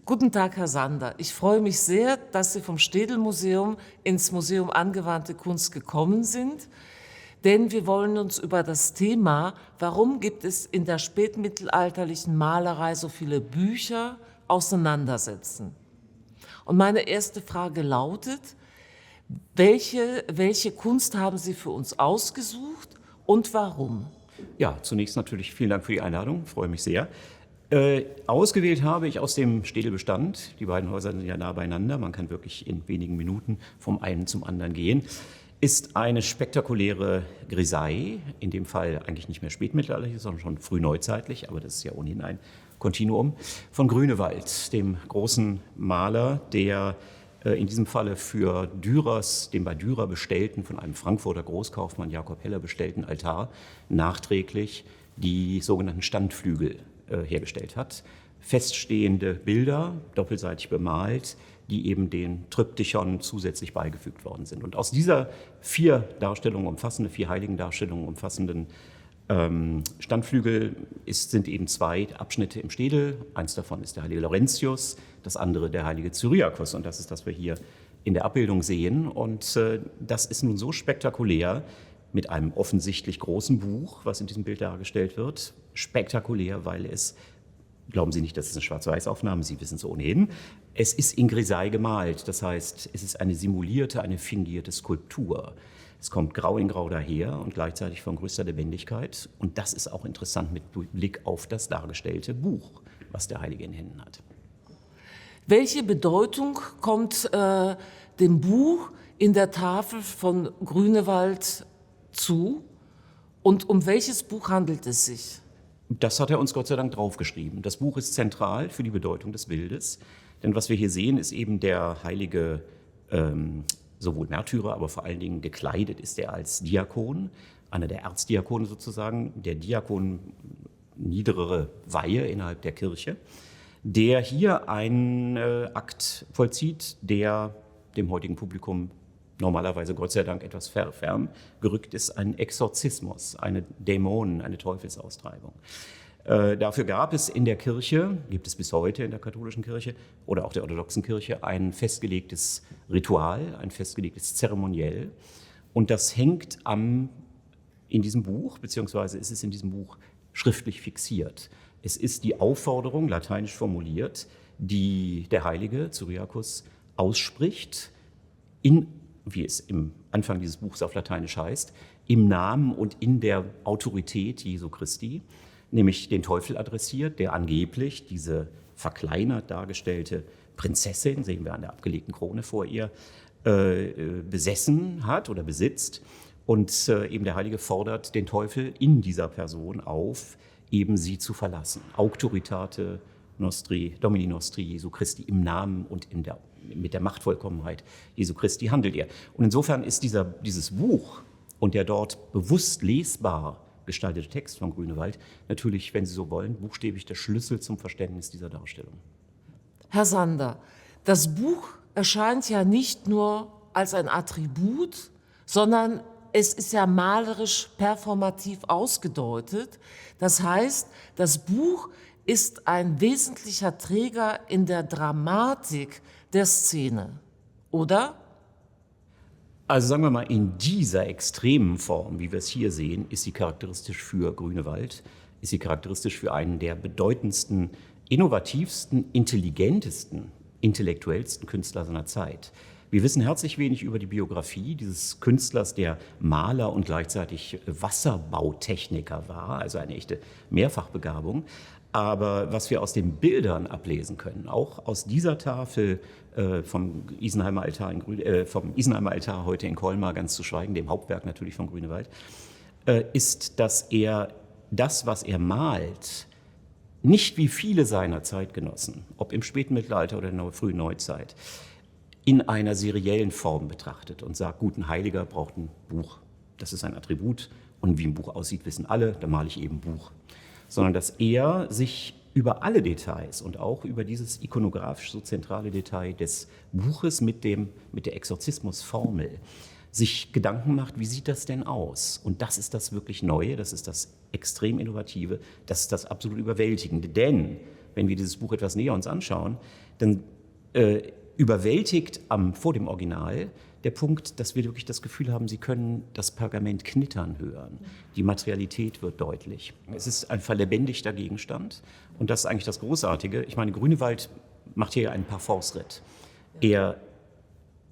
Guten Tag, Herr Sander. Ich freue mich sehr, dass Sie vom Städel-Museum ins Museum Angewandte Kunst gekommen sind, denn wir wollen uns über das Thema, warum gibt es in der spätmittelalterlichen Malerei so viele Bücher, auseinandersetzen. Und meine erste Frage lautet, welche Kunst haben Sie für uns ausgesucht und warum? Ja, zunächst natürlich vielen Dank für die Einladung, freue mich sehr. Ausgewählt habe ich aus dem Städelbestand. Die beiden Häuser sind ja nah beieinander, man kann wirklich in wenigen Minuten vom einen zum anderen gehen. Ist eine spektakuläre Grisaille, in dem Fall eigentlich nicht mehr spätmittelalterlich, sondern schon frühneuzeitlich, aber das ist ja ohnehin ein Kontinuum, von Grünewald, dem großen Maler, der in diesem Falle für Dürers, dem bei Dürer bestellten, von einem Frankfurter Großkaufmann Jakob Heller bestellten Altar, nachträglich die sogenannten Standflügel hergestellt hat. Feststehende Bilder, doppelseitig bemalt, die eben den Triptychon zusätzlich beigefügt worden sind. Und aus dieser vier heiligen Darstellungen umfassenden Standflügel sind eben zwei Abschnitte im Städel. Eins davon ist der heilige Laurentius, das andere der heilige Cyriakus. Und das ist, das wir hier in der Abbildung sehen. Und das ist nun so spektakulär, mit einem offensichtlich großen Buch, was in diesem Bild dargestellt wird. Spektakulär, weil es, glauben Sie nicht, das ist eine Schwarz-Weiß-Aufnahme, Sie wissen es ohnehin, es ist in Grisaille gemalt. Das heißt, es ist eine simulierte, eine fingierte Skulptur. Es kommt grau in grau daher und gleichzeitig von größter Lebendigkeit. Und das ist auch interessant mit Blick auf das dargestellte Buch, was der Heilige in Händen hat. Welche Bedeutung kommt dem Buch in der Tafel von Grünewald zu? Und um welches Buch handelt es sich? Das hat er uns Gott sei Dank draufgeschrieben. Das Buch ist zentral für die Bedeutung des Bildes. Denn was wir hier sehen, ist eben der heilige, sowohl Märtyrer, aber vor allen Dingen gekleidet ist er als Diakon, einer der Erzdiakone sozusagen, der Diakon, niedere Weihe innerhalb der Kirche, der hier einen Akt vollzieht, der dem heutigen Publikum normalerweise Gott sei Dank etwas fern gerückt ist, ein Exorzismus, eine Dämonen, eine Teufelsaustreibung. Dafür gab es in der Kirche, gibt es bis heute in der katholischen Kirche oder auch der orthodoxen Kirche, ein festgelegtes Ritual, ein festgelegtes Zeremoniell. Und das hängt in diesem Buch, beziehungsweise ist es in diesem Buch schriftlich fixiert. Es ist die Aufforderung, lateinisch formuliert, die der Heilige Cyriakus ausspricht, wie es im Anfang dieses Buchs auf Lateinisch heißt, im Namen und in der Autorität Jesu Christi, nämlich den Teufel adressiert, der angeblich diese verkleinert dargestellte Prinzessin, sehen wir an der abgelegten Krone vor ihr, besessen hat oder besitzt. Und eben der Heilige fordert den Teufel in dieser Person auf, eben sie zu verlassen. Auctoritate nostri, Domini nostri Jesu Christi, im Namen und mit der Machtvollkommenheit Jesu Christi handelt er. Und insofern ist dieses Buch und der dort bewusst lesbar gestaltete Text von Grünewald natürlich, wenn Sie so wollen, buchstäblich der Schlüssel zum Verständnis dieser Darstellung. Herr Sander, das Buch erscheint ja nicht nur als ein Attribut, sondern es ist ja malerisch performativ ausgedeutet. Das heißt, das Buch ist ein wesentlicher Träger in der Dramatik der Szene, oder? Also sagen wir mal, in dieser extremen Form, wie wir es hier sehen, ist sie charakteristisch für Grünewald, ist sie charakteristisch für einen der bedeutendsten, innovativsten, intelligentesten, intellektuellsten Künstler seiner Zeit. Wir wissen herzlich wenig über die Biografie dieses Künstlers, der Maler und gleichzeitig Wasserbautechniker war, also eine echte Mehrfachbegabung. Aber was wir aus den Bildern ablesen können, auch aus dieser Tafel vom Isenheimer Altar heute in Colmar, ganz zu schweigen, dem Hauptwerk natürlich von Grünewald, ist, dass er das, was er malt, nicht wie viele seiner Zeitgenossen, ob im Spätmittelalter oder in der frühen Neuzeit, in einer seriellen Form betrachtet und sagt, gut, ein Heiliger braucht ein Buch. Das ist ein Attribut und wie ein Buch aussieht, wissen alle, da male ich eben Buch. Sondern dass er sich über alle Details und auch über dieses ikonografisch so zentrale Detail des Buches mit der Exorzismusformel sich Gedanken macht, wie sieht das denn aus? Und das ist das wirklich Neue, das ist das extrem Innovative, das ist das absolut Überwältigende. Denn, wenn wir dieses Buch etwas näher uns anschauen, dann überwältigt vor dem Original der Punkt, dass wir wirklich das Gefühl haben, Sie können das Pergament knittern hören. Die Materialität wird deutlich. Es ist ein verlebendigter Gegenstand und das ist eigentlich das Großartige. Ich meine, Grünewald macht hier einen Parforce-Ritt. Er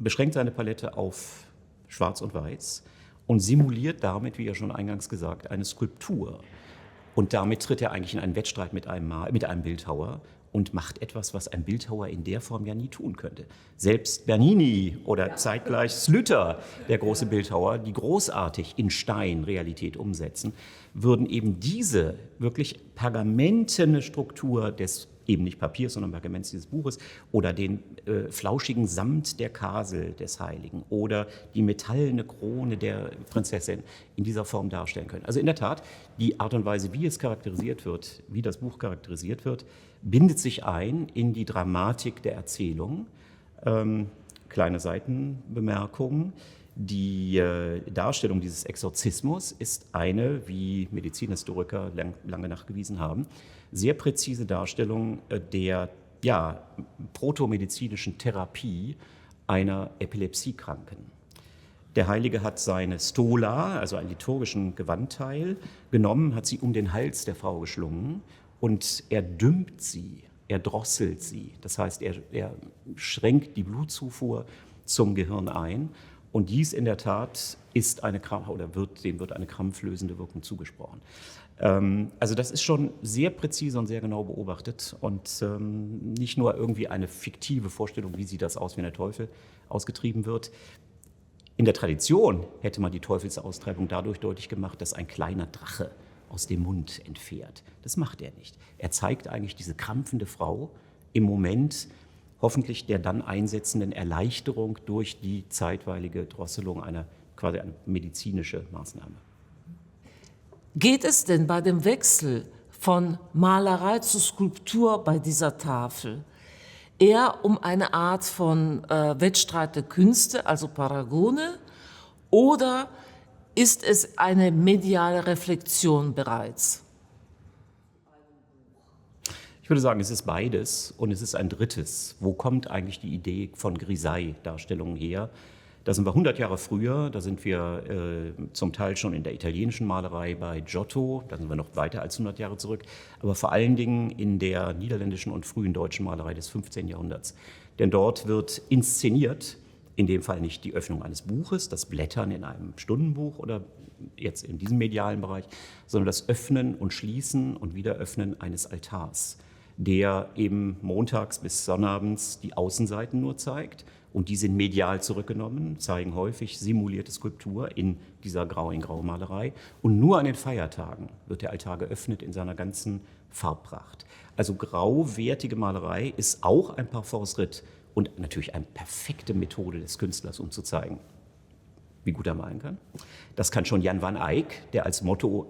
beschränkt seine Palette auf Schwarz und Weiß und simuliert damit, wie er schon eingangs gesagt, eine Skulptur. Und damit tritt er eigentlich in einen Wettstreit mit einem Bildhauer und macht etwas, was ein Bildhauer in der Form ja nie tun könnte. Selbst Bernini oder zeitgleich Slüter, der große Bildhauer, die großartig in Stein Realität umsetzen, würden eben diese wirklich pergamentene Struktur des eben nicht Papiers, sondern Pergaments dieses Buches oder den flauschigen Samt der Kasel des Heiligen oder die metallene Krone der Prinzessin in dieser Form darstellen können. Also in der Tat, die Art und Weise, wie es charakterisiert wird, wie das Buch charakterisiert wird, bindet sich ein in die Dramatik der Erzählung. Kleine Seitenbemerkung. Die Darstellung dieses Exorzismus ist eine, wie Medizinhistoriker lange nachgewiesen haben, sehr präzise Darstellung der protomedizinischen Therapie einer Epilepsiekranken. Der Heilige hat seine Stola, also einen liturgischen Gewandteil, genommen, hat sie um den Hals der Frau geschlungen und er dümmt sie, er drosselt sie. Das heißt, er schränkt die Blutzufuhr zum Gehirn ein. Und dies in der Tat ist dem wird eine krampflösende Wirkung zugesprochen. Also das ist schon sehr präzise und sehr genau beobachtet und nicht nur irgendwie eine fiktive Vorstellung, wie sieht das aus, wenn der Teufel ausgetrieben wird. In der Tradition hätte man die Teufelsaustreibung dadurch deutlich gemacht, dass ein kleiner Drache aus dem Mund entfährt. Das macht er nicht. Er zeigt eigentlich diese krampfende Frau im Moment hoffentlich der dann einsetzenden Erleichterung durch die zeitweilige Drosselung quasi eine medizinische Maßnahme. Geht es denn bei dem Wechsel von Malerei zu Skulptur bei dieser Tafel eher um eine Art von Wettstreit der Künste, also Paragone, oder ist es eine mediale Reflexion bereits? Ich würde sagen, es ist beides und es ist ein drittes. Wo kommt eigentlich die Idee von Grisaille-Darstellungen her? Da sind wir 100 Jahre früher, da sind wir zum Teil schon in der italienischen Malerei bei Giotto, da sind wir noch weiter als 100 Jahre zurück, aber vor allen Dingen in der niederländischen und frühen deutschen Malerei des 15. Jahrhunderts. Denn dort wird inszeniert, in dem Fall nicht die Öffnung eines Buches, das Blättern in einem Stundenbuch oder jetzt in diesem medialen Bereich, sondern das Öffnen und Schließen und Wiederöffnen eines Altars, der eben montags bis sonnabends die Außenseiten nur zeigt. Und die sind medial zurückgenommen, zeigen häufig simulierte Skulptur in dieser Grau-in-Grau-Malerei. Und nur an den Feiertagen wird der Altar geöffnet in seiner ganzen Farbpracht. Also grauwertige Malerei ist auch ein Parforce-Ritt und natürlich eine perfekte Methode des Künstlers, um zu zeigen, wie gut er malen kann. Das kann schon Jan van Eyck, der als Motto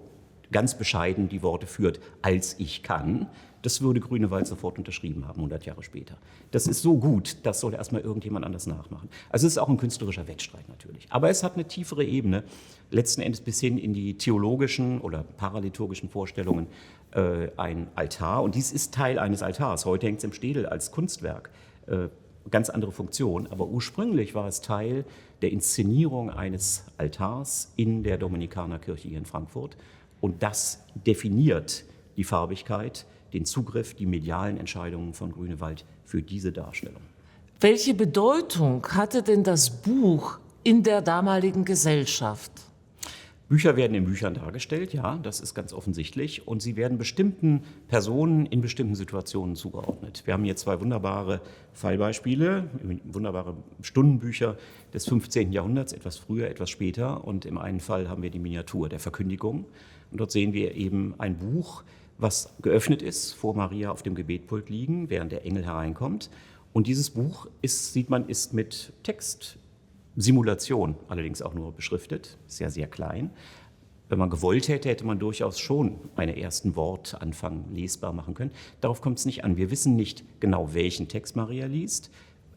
ganz bescheiden die Worte führt, als ich kann. Das würde Grünewald sofort unterschrieben haben, 100 Jahre später. Das ist so gut, das soll erstmal irgendjemand anders nachmachen. Also es ist auch ein künstlerischer Wettstreit natürlich. Aber es hat eine tiefere Ebene, letzten Endes bis hin in die theologischen oder paraliturgischen Vorstellungen, ein Altar. Und dies ist Teil eines Altars. Heute hängt es im Städel als Kunstwerk. Ganz andere Funktion. Aber ursprünglich war es Teil der Inszenierung eines Altars in der Dominikanerkirche hier in Frankfurt. Und das definiert die Farbigkeit, den Zugriff, die medialen Entscheidungen von Grünewald für diese Darstellung. Welche Bedeutung hatte denn das Buch in der damaligen Gesellschaft? Bücher werden in Büchern dargestellt, ja, das ist ganz offensichtlich. Und sie werden bestimmten Personen in bestimmten Situationen zugeordnet. Wir haben hier zwei wunderbare Fallbeispiele, wunderbare Stundenbücher des 15. Jahrhunderts, etwas früher, etwas später. Und im einen Fall haben wir die Miniatur der Verkündigung. Und dort sehen wir eben ein Buch, was geöffnet ist, vor Maria auf dem Gebetpult liegen, während der Engel hereinkommt. Und dieses Buch ist mit Textsimulation allerdings auch nur beschriftet, sehr, sehr klein. Wenn man gewollt hätte, hätte man durchaus schon einen ersten Wortanfang lesbar machen können. Darauf kommt es nicht an. Wir wissen nicht genau, welchen Text Maria liest,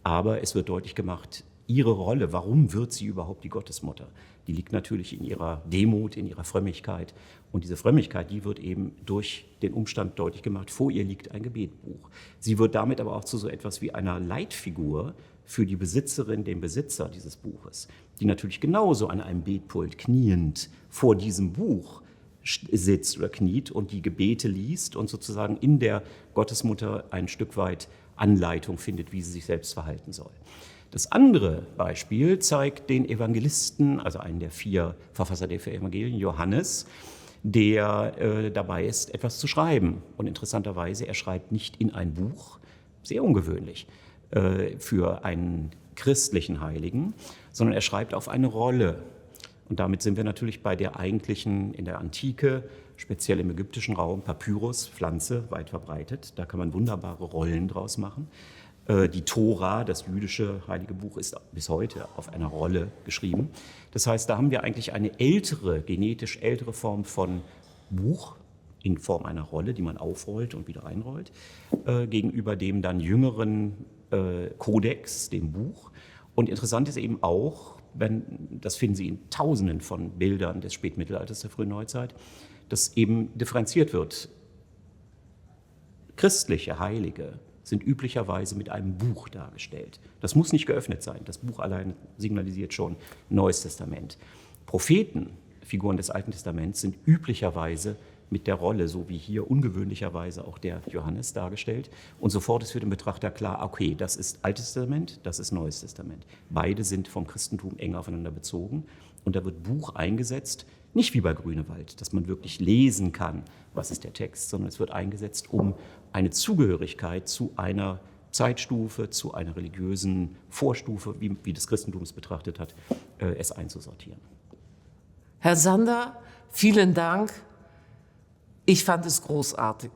aber es wird deutlich gemacht, ihre Rolle, warum wird sie überhaupt die Gottesmutter? Die liegt natürlich in ihrer Demut, in ihrer Frömmigkeit. Und diese Frömmigkeit, die wird eben durch den Umstand deutlich gemacht, vor ihr liegt ein Gebetbuch. Sie wird damit aber auch zu so etwas wie einer Leitfigur für die Besitzerin, den Besitzer dieses Buches, die natürlich genauso an einem Betpult kniend vor diesem Buch sitzt oder kniet und die Gebete liest und sozusagen in der Gottesmutter ein Stück weit Anleitung findet, wie sie sich selbst verhalten soll. Das andere Beispiel zeigt den Evangelisten, also einen der 4 Verfasser der 4 Evangelien, Johannes, der dabei ist, etwas zu schreiben. Und interessanterweise, er schreibt nicht in ein Buch, sehr ungewöhnlich für einen christlichen Heiligen, sondern er schreibt auf eine Rolle. Und damit sind wir natürlich bei der eigentlichen, in der Antike, speziell im ägyptischen Raum, Papyrus, Pflanze, weit verbreitet. Da kann man wunderbare Rollen draus machen. Die Tora, das jüdische heilige Buch, ist bis heute auf einer Rolle geschrieben. Das heißt, da haben wir eigentlich eine ältere, genetisch ältere Form von Buch in Form einer Rolle, die man aufrollt und wieder einrollt, gegenüber dem dann jüngeren Kodex, dem Buch. Und interessant ist eben auch, das finden Sie in Tausenden von Bildern des Spätmittelalters, der frühen Neuzeit, dass eben differenziert wird. Christliche Heilige sind üblicherweise mit einem Buch dargestellt. Das muss nicht geöffnet sein. Das Buch allein signalisiert schon Neues Testament. Propheten, Figuren des Alten Testaments, sind üblicherweise mit der Rolle, so wie hier ungewöhnlicherweise auch der Johannes dargestellt. Und sofort ist für den Betrachter klar, okay, das ist Altes Testament, das ist Neues Testament. Beide sind vom Christentum eng aufeinander bezogen. Und da wird Buch eingesetzt, nicht wie bei Grünewald, dass man wirklich lesen kann, was ist der Text, sondern es wird eingesetzt, um eine Zugehörigkeit zu einer Zeitstufe, zu einer religiösen Vorstufe, wie das Christentum es betrachtet hat, es einzusortieren. Herr Sander, vielen Dank. Ich fand es großartig.